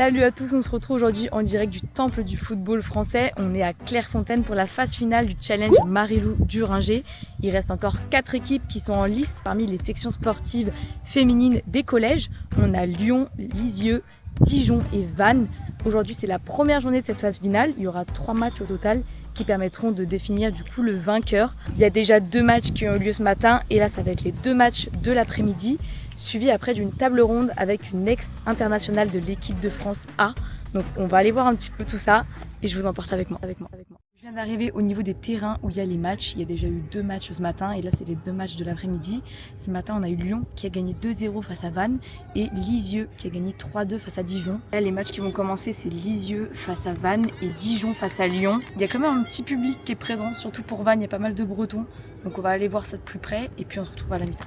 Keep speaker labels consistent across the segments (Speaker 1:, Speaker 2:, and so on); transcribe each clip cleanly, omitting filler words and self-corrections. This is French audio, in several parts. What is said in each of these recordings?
Speaker 1: Salut à tous, on se retrouve aujourd'hui en direct du temple du football français. On est à Clairefontaine pour la phase finale du challenge Marilou Duringer. Il reste encore 4 équipes qui sont en lice parmi les sections sportives féminines des collèges. On a Lyon, Lisieux, Dijon et Vannes. Aujourd'hui c'est la première journée de cette phase finale. Il y aura 3 matchs au total qui permettront de définir du coup le vainqueur. Il y a déjà 2 matchs qui ont eu lieu ce matin et là ça va être les 2 matchs de l'après-midi, suivi après d'une table ronde avec une ex-internationale de l'équipe de France A. Donc on va aller voir un petit peu tout ça et je vous emporte avec moi. Je viens d'arriver au niveau des terrains où il y a les matchs. Il y a déjà eu 2 matchs ce matin et là c'est les 2 matchs de l'après-midi. Ce matin on a eu Lyon qui a gagné 2-0 face à Vannes et Lisieux qui a gagné 3-2 face à Dijon. Là les matchs qui vont commencer c'est Lisieux face à Vannes et Dijon face à Lyon. Il y a quand même un petit public qui est présent, surtout pour Vannes, il y a pas mal de Bretons. Donc on va aller voir ça de plus près et puis on se retrouve à la mi-temps.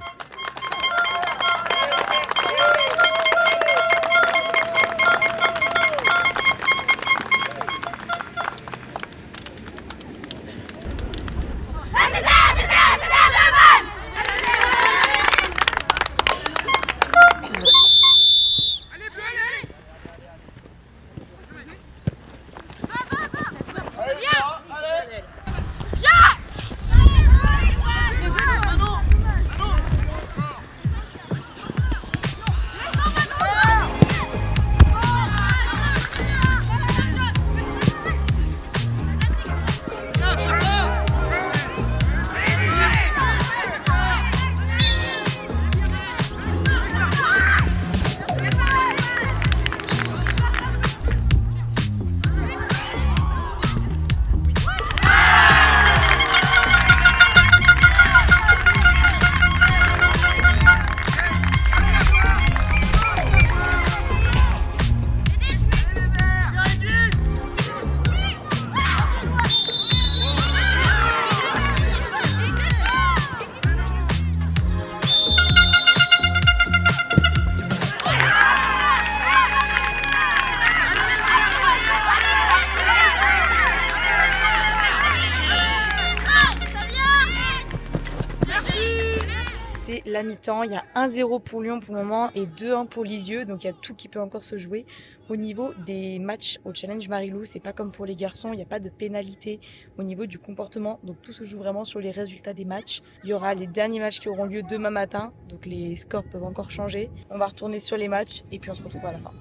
Speaker 1: C'est la mi-temps, il y a 1-0 pour Lyon pour le moment et 2-1 pour Lisieux, donc il y a tout qui peut encore se jouer. Au niveau des matchs au Challenge Marilou, c'est pas comme pour les garçons, il n'y a pas de pénalité au niveau du comportement, donc tout se joue vraiment sur les résultats des matchs. Il y aura les derniers matchs qui auront lieu demain matin, donc les scores peuvent encore changer. On va retourner sur les matchs et puis on se retrouve à la fin.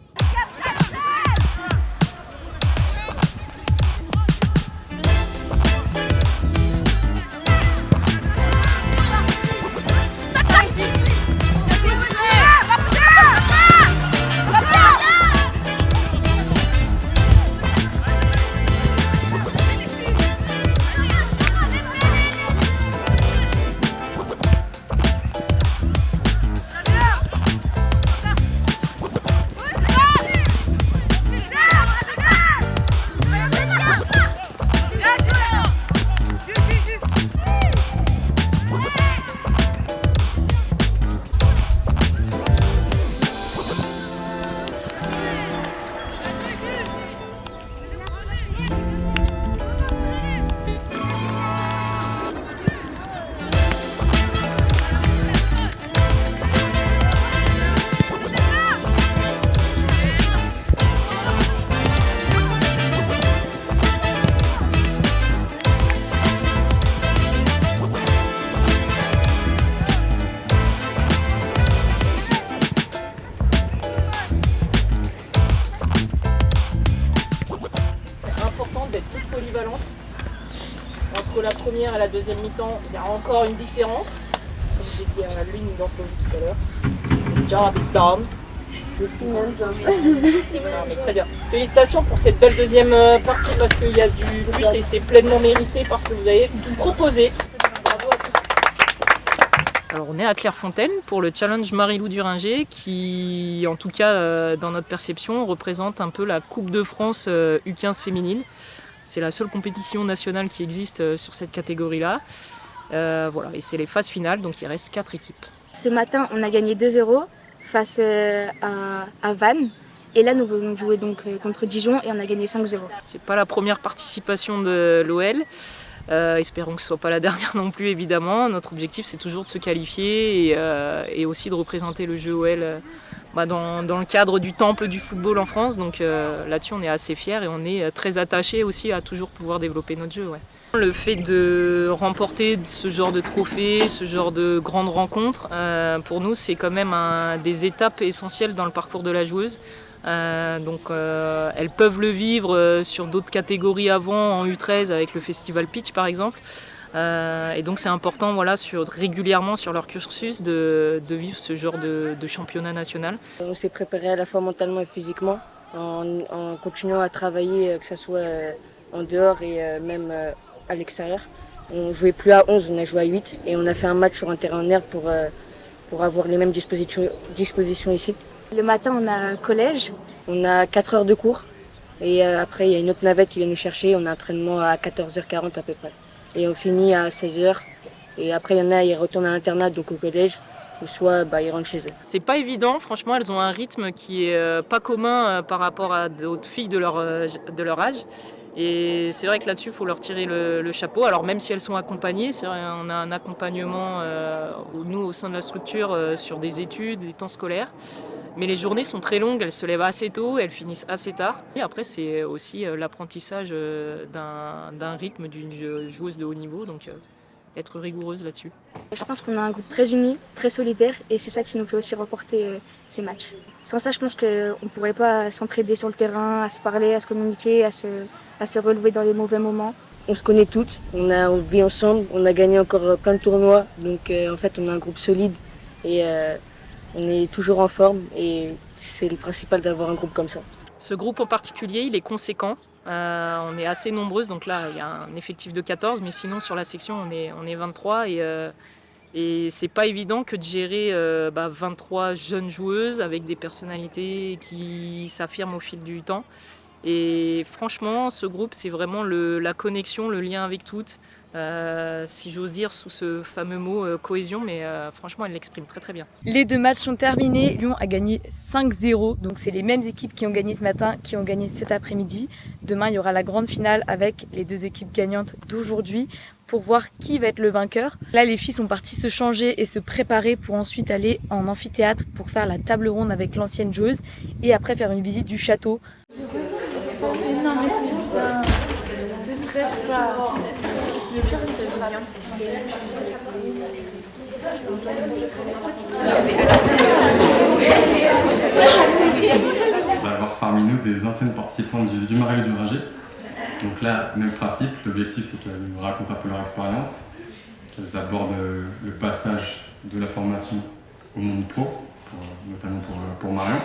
Speaker 2: D'être toute polyvalente. Entre la première et la deuxième mi-temps, il y a encore une différence. Comme j'ai dit à l'une d'entre vous tout à l'heure. The job is done. Non, mais très bien. Félicitations pour cette belle deuxième partie parce qu'il y a du but et c'est pleinement mérité parce que vous avez tout proposé. Bravo à tous. Alors on est à Clairefontaine pour le challenge Marilou Duringer qui, en tout cas dans notre perception, représente un peu la Coupe de France U15 féminine. C'est la seule compétition nationale qui existe sur cette catégorie-là. Voilà, et c'est les phases finales, donc il reste 4 équipes.
Speaker 3: Ce matin, on a gagné 2-0 face à Vannes. Et là, nous venons jouer donc contre Dijon et on a gagné 5-0.
Speaker 2: C'est pas la première participation de l'OL. Espérons que ce ne soit pas la dernière non plus, évidemment. Notre objectif, c'est toujours de se qualifier et aussi de représenter le GOL dans le cadre du temple du football en France. Donc là-dessus, on est assez fiers et on est très attachés aussi à toujours pouvoir développer notre jeu. Ouais. Le fait de remporter ce genre de trophée, ce genre de grandes rencontres, pour nous, c'est quand même des étapes essentielles dans le parcours de la joueuse. Elles peuvent le vivre sur d'autres catégories avant, en U13 avec le festival Pitch par exemple. Et donc c'est important régulièrement sur leur cursus de vivre ce genre de championnat national.
Speaker 4: On s'est préparé à la fois mentalement et physiquement en continuant à travailler, que ce soit en dehors et même à l'extérieur. On ne jouait plus à 11, on a joué à 8 et on a fait un match sur un terrain en herbe pour avoir les mêmes dispositions ici.
Speaker 3: Le matin, on a collège.
Speaker 4: On a 4 heures de cours et après il y a une autre navette qui vient nous chercher. On a entraînement à 14h40 à peu près. Et on finit à 16h. Et après il y en a, ils retournent à l'internat, donc au collège, ou soit ils rentrent chez eux.
Speaker 2: C'est pas évident, franchement, elles ont un rythme qui est pas commun par rapport à d'autres filles de leur âge. Et c'est vrai que là-dessus, il faut leur tirer le chapeau. Alors même si elles sont accompagnées, c'est vrai, on a un accompagnement, nous, au sein de la structure, sur des études, des temps scolaires. Mais les journées sont très longues, elles se lèvent assez tôt, elles finissent assez tard. Et après, c'est aussi l'apprentissage d'un rythme d'une joueuse de haut niveau, donc être rigoureuse là-dessus.
Speaker 3: Je pense qu'on a un groupe très uni, très solidaire, et c'est ça qui nous fait aussi remporter ces matchs. Sans ça, je pense qu'on ne pourrait pas s'entraider sur le terrain, à se parler, à se communiquer, à se relever dans les mauvais moments.
Speaker 4: On se connaît toutes, on vit ensemble, on a gagné encore plein de tournois, donc en fait on a un groupe solide et on est toujours en forme et c'est le principal d'avoir un groupe comme ça.
Speaker 2: Ce groupe en particulier, il est conséquent. On est assez nombreuses, donc là il y a un effectif de 14, mais sinon sur la section on est 23 et c'est pas évident que de gérer 23 jeunes joueuses avec des personnalités qui s'affirment au fil du temps. Et franchement, ce groupe, c'est vraiment la connexion, le lien avec toutes. Si j'ose dire, sous ce fameux mot cohésion, mais franchement, elle l'exprime très très bien.
Speaker 1: Les 2 matchs sont terminés. Lyon a gagné 5-0, donc c'est les mêmes équipes qui ont gagné ce matin, qui ont gagné cet après-midi. Demain, il y aura la grande finale avec les 2 équipes gagnantes d'aujourd'hui pour voir qui va être le vainqueur. Là, les filles sont parties se changer et se préparer pour ensuite aller en amphithéâtre pour faire la table ronde avec l'ancienne joueuse et après faire une visite du château.
Speaker 5: Non mais c'est bien, te stresse pas. Le pire c'est que rien.
Speaker 6: On va avoir parmi nous des anciennes participantes du Marie-Lou d'Uringer. Donc là, même principe, l'objectif c'est qu'elles nous racontent un peu leur expérience, qu'elles abordent le passage de la formation au monde pro, notamment pour Marion.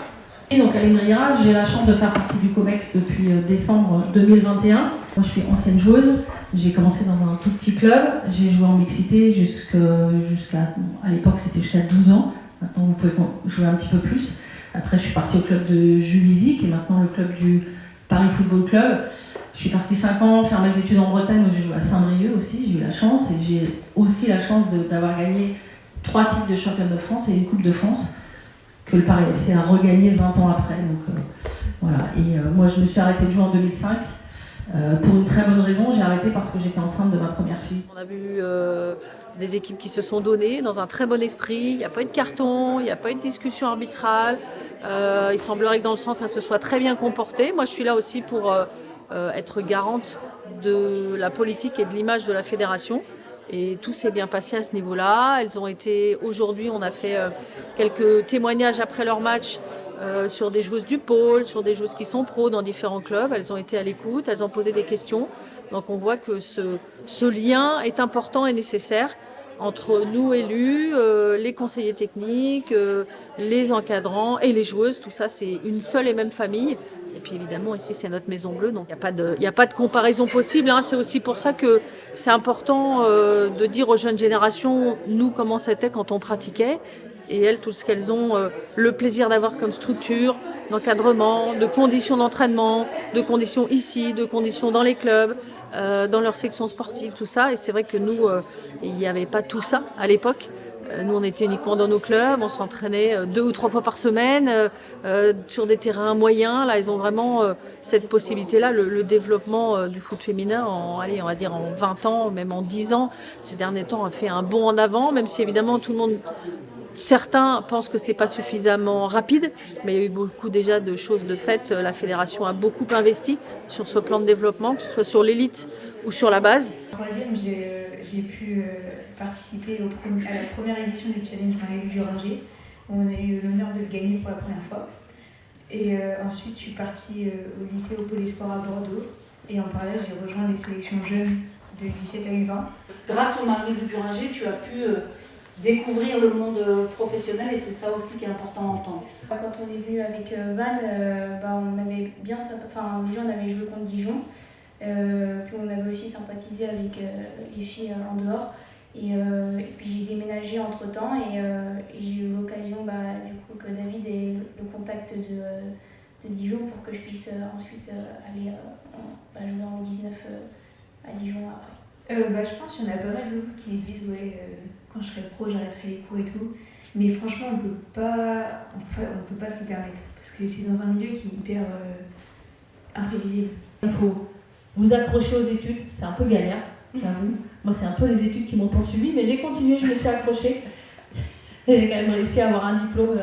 Speaker 7: Et donc à l'Embrira, j'ai la chance de faire partie du COMEX depuis décembre 2021. Moi je suis ancienne joueuse, j'ai commencé dans un tout petit club, j'ai joué en mixité à l'époque c'était jusqu'à 12 ans, maintenant vous pouvez jouer un petit peu plus. Après je suis partie au club de Juvisy, qui est maintenant le club du Paris Football Club. Je suis partie 5 ans faire mes études en Bretagne, où j'ai joué à Saint-Brieuc aussi, j'ai eu la chance, et j'ai aussi la chance d'avoir gagné 3 titres de championne de France et une Coupe de France, que le Paris FC a regagné 20 ans après. Donc, voilà. Et moi, je me suis arrêtée de jouer en 2005. Pour une très bonne raison, j'ai arrêté parce que j'étais enceinte de ma première fille.
Speaker 8: On a vu des équipes qui se sont données dans un très bon esprit. Il n'y a pas eu de carton, il n'y a pas eu de discussion arbitrale. Il semblerait que dans le centre, elles se soient très bien comportées. Moi, je suis là aussi pour être garante de la politique et de l'image de la fédération. Et tout s'est bien passé à ce niveau-là. Elles ont été, aujourd'hui, on a fait quelques témoignages après leur match sur des joueuses du pôle, sur des joueuses qui sont pros dans différents clubs. Elles ont été à l'écoute, elles ont posé des questions. Donc on voit que ce lien est important et nécessaire entre nous élus, les conseillers techniques, les encadrants et les joueuses. Tout ça, c'est une seule et même famille. Et puis évidemment, ici, c'est notre Maison Bleue, donc il n'y a pas de comparaison possible. Hein. C'est aussi pour ça que c'est important de dire aux jeunes générations, nous, comment c'était quand on pratiquait. Et elles, tout ce qu'elles ont le plaisir d'avoir comme structure, d'encadrement, de conditions d'entraînement, de conditions ici, de conditions dans les clubs, dans leur section sportive, tout ça. Et c'est vrai que nous, il n'y avait pas tout ça à l'époque. Nous, on était uniquement dans nos clubs, on s'entraînait 2 ou 3 fois par semaine sur des terrains moyens. Là, ils ont vraiment cette possibilité-là, le développement du foot féminin on va dire en 20 ans, même en 10 ans. Ces derniers temps a fait un bond en avant, même si évidemment tout le monde... Certains pensent que c'est pas suffisamment rapide, mais il y a eu beaucoup déjà de choses de faites. La fédération a beaucoup investi sur ce plan de développement, que ce soit sur l'élite ou sur la base.
Speaker 9: Troisième, j'ai pu participer à la première édition du Challenge Marie-Lou Duringer, où on a eu l'honneur de le gagner pour la première fois. Et ensuite, je suis partie au lycée au Pôle Espoir à Bordeaux. Et en parallèle, j'ai rejoint les sélections jeunes de 17 à U20.
Speaker 10: Grâce au Marie-Lou Duringer, tu as pu découvrir le monde professionnel et c'est ça aussi qui est important à entendre.
Speaker 11: Quand on est venu avec Van, on avait bien, déjà on avait joué contre Dijon, puis on avait aussi sympathisé avec les filles en dehors. Et puis j'ai déménagé entre temps et j'ai eu l'occasion du coup que David ait le contact de Dijon pour que je puisse ensuite aller jouer en 19 à Dijon après.
Speaker 9: Je pense qu'il y en a pas mal de vous qui se disent quand je serai pro j'arrêterai les cours et tout, mais franchement on peut pas se le permettre parce que c'est dans un milieu qui est hyper imprévisible.
Speaker 7: Il faut vous accrocher aux études, c'est un peu galère, j'avoue. Moi c'est un peu les études qui m'ont poursuivi, mais j'ai continué, je me suis accrochée et j'ai quand même réussi à avoir un diplôme.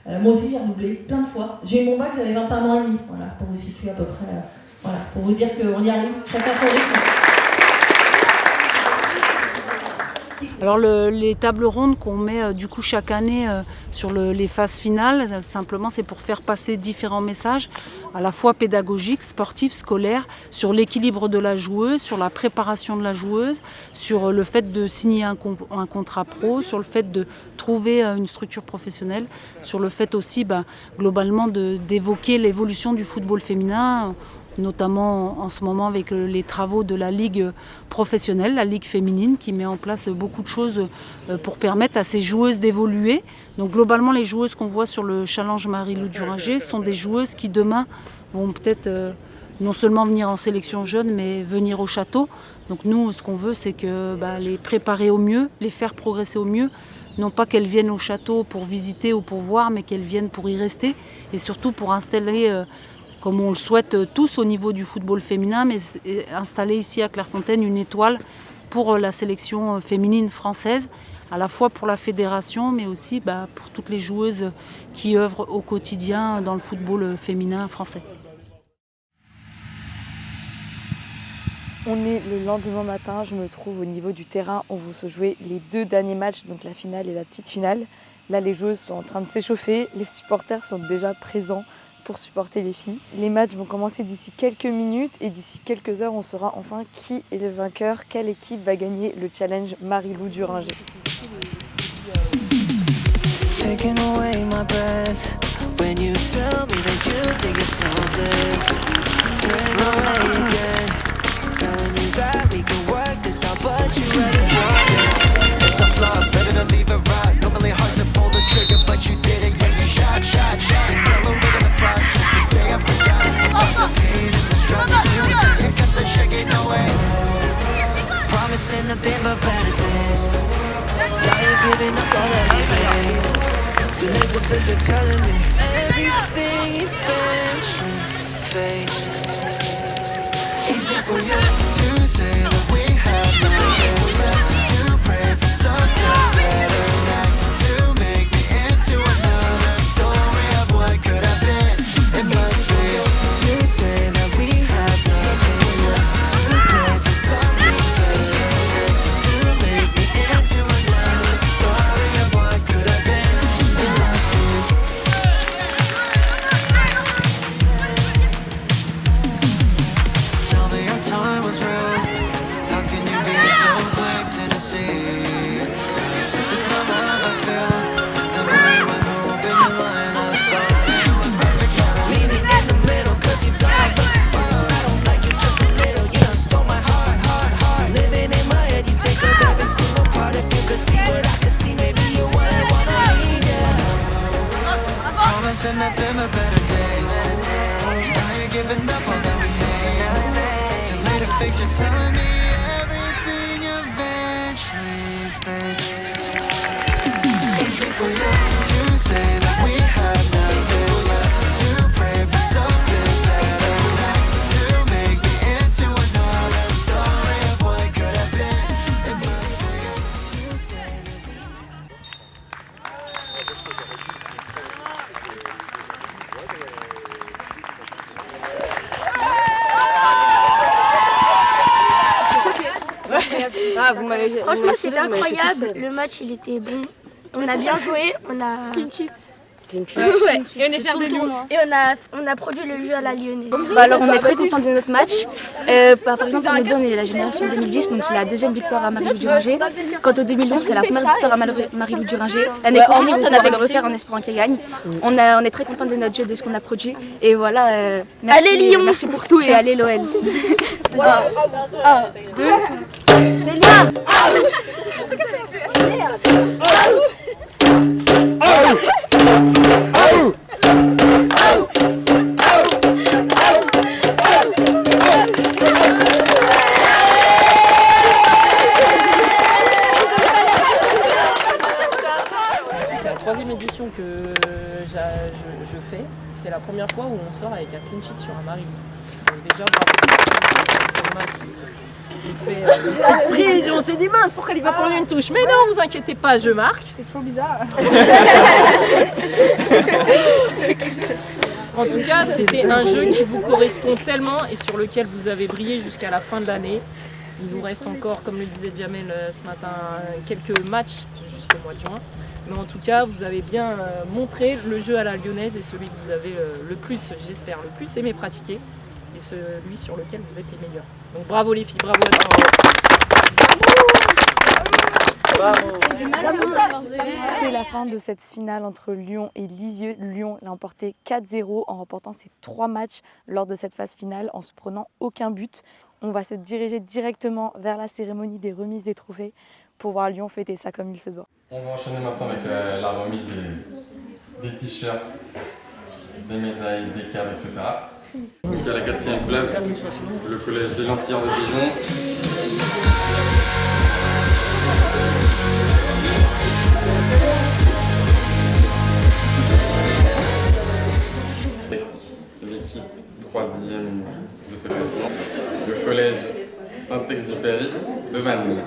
Speaker 7: Moi aussi j'ai redoublé plein de fois. J'ai eu mon bac, j'avais 21 ans et demi, voilà, pour vous situer à peu près, pour vous dire qu'on y arrive, chacun son rythme.
Speaker 10: Alors les tables rondes qu'on met du coup chaque année sur les phases finales, simplement c'est pour faire passer différents messages, à la fois pédagogiques, sportifs, scolaires, sur l'équilibre de la joueuse, sur la préparation de la joueuse, sur le fait de signer un contrat pro, sur le fait de trouver une structure professionnelle, sur le fait aussi globalement d'évoquer l'évolution du football féminin, notamment en ce moment avec les travaux de la Ligue professionnelle, la Ligue féminine, qui met en place beaucoup de choses pour permettre à ces joueuses d'évoluer. Donc globalement, les joueuses qu'on voit sur le Challenge Marie-Lou Duringer sont des joueuses qui demain vont peut-être non seulement venir en sélection jeune, mais venir au château. Donc nous, ce qu'on veut, c'est que les préparer au mieux, les faire progresser au mieux. Non pas qu'elles viennent au château pour visiter ou pour voir, mais qu'elles viennent pour y rester et surtout pour installer... comme on le souhaite tous au niveau du football féminin, mais installer ici à Clairefontaine une étoile pour la sélection féminine française, à la fois pour la fédération, mais aussi pour toutes les joueuses qui œuvrent au quotidien dans le football féminin français.
Speaker 1: On est le lendemain matin, je me trouve au niveau du terrain, on va se jouer les 2 derniers matchs, donc la finale et la petite finale. Là, les joueuses sont en train de s'échauffer, les supporters sont déjà présents pour supporter les filles. Les matchs vont commencer d'ici quelques minutes et d'ici quelques heures, on saura enfin qui est le vainqueur, quelle équipe va gagner le Challenge Marie-Lou Duringer. Taking away my breath when you tell me that you think it's hopeless. Turn away again, telling you that we can work this out, but you already dropped it. It's a flop, better to leave it right. Normally hard to pull the trigger, but you did it. Yeah, you shot. Accelerating the plot just to say I forgot about the pain and the struggles you went through. You got the shaking away, promising nothing but better days. Now you're giving up all that you made. Too late to face it, telling me everything you face. Easy for you to say that we have nothing. For you to pray for something better next, to make me into another story of what could have been. It must be to say that we have nothing left, to pray for something better next, to make me into another story of what could have been. It must be. Tell me your time was real. How can you be so quick to deceive? 'Cause if it's not love I feel, then why am I hoping you're lying? I thought it was perfect. Leave me in the middle 'cause you've gone a bit too far. I don't like you just a little. You done stole my heart. Living in my head, you take up every single part. If you could see what I could see, maybe you're what I wanna be, yeah. Promising nothing but better days. Now you're giving up all that we made. Too late to face, you're telling me everything eventually fades.
Speaker 3: incroyable.
Speaker 4: Ah, vous m'avez
Speaker 12: Franchement, c'était incroyable. Le match, il était bon. On a bien joué. On a...
Speaker 3: Clean sheet.
Speaker 12: Ouais.
Speaker 3: Et on est fiers de nous.
Speaker 12: Et on a produit le jeu à la Lyonnaise.
Speaker 3: Alors on est très contents de notre match. Par exemple, on est la génération 2010, donc c'est la deuxième victoire à Marie-Lou Duringer. Quant au 2011, c'est la première victoire à Marie-Lou Duringer. L'année prochaine, on avait le refaire en espérant qu'elle gagne. On est très contents de notre jeu, de ce qu'on a produit. Et voilà, merci,
Speaker 12: allez Lyon.
Speaker 3: Merci pour tout et allez l'OL.
Speaker 12: 1, 2, c'est Lyon.
Speaker 2: C'est la troisième édition que je fais. C'est la première fois où on sort avec un clean sheet sur un Marie-Lou. Donc déjà, bravo, qui nous fait une petite prise et on s'est dit mince, pourquoi il va prendre une touche? Mais non, vous inquiétez pas, je marque.
Speaker 5: C'est trop bizarre.
Speaker 2: En tout cas, c'était un jeu qui vous correspond tellement et sur lequel vous avez brillé jusqu'à la fin de l'année. Il nous reste encore, comme le disait Jamel ce matin, quelques matchs jusqu'au mois de juin. Mais en tout cas, vous avez bien montré le jeu à la lyonnaise et celui que vous avez le plus, j'espère, le plus aimé pratiquer et celui sur lequel vous êtes les meilleurs. Donc bravo les filles, bravo à tous.
Speaker 1: C'est la fin de cette finale entre Lyon et Lisieux. Lyon l'a emporté 4-0 en remportant ses 3 matchs lors de cette phase finale en se prenant aucun but. On va se diriger directement vers la cérémonie des remises des trophées pour voir Lyon fêter ça comme il se doit.
Speaker 6: On va enchaîner maintenant avec la remise des t-shirts, des médailles, des cadres, etc. Donc à la 4e place, le collège des Lentillères de Dijon. L'équipe 3e de ce classement, le collège Saint-Exupéry de Vannes.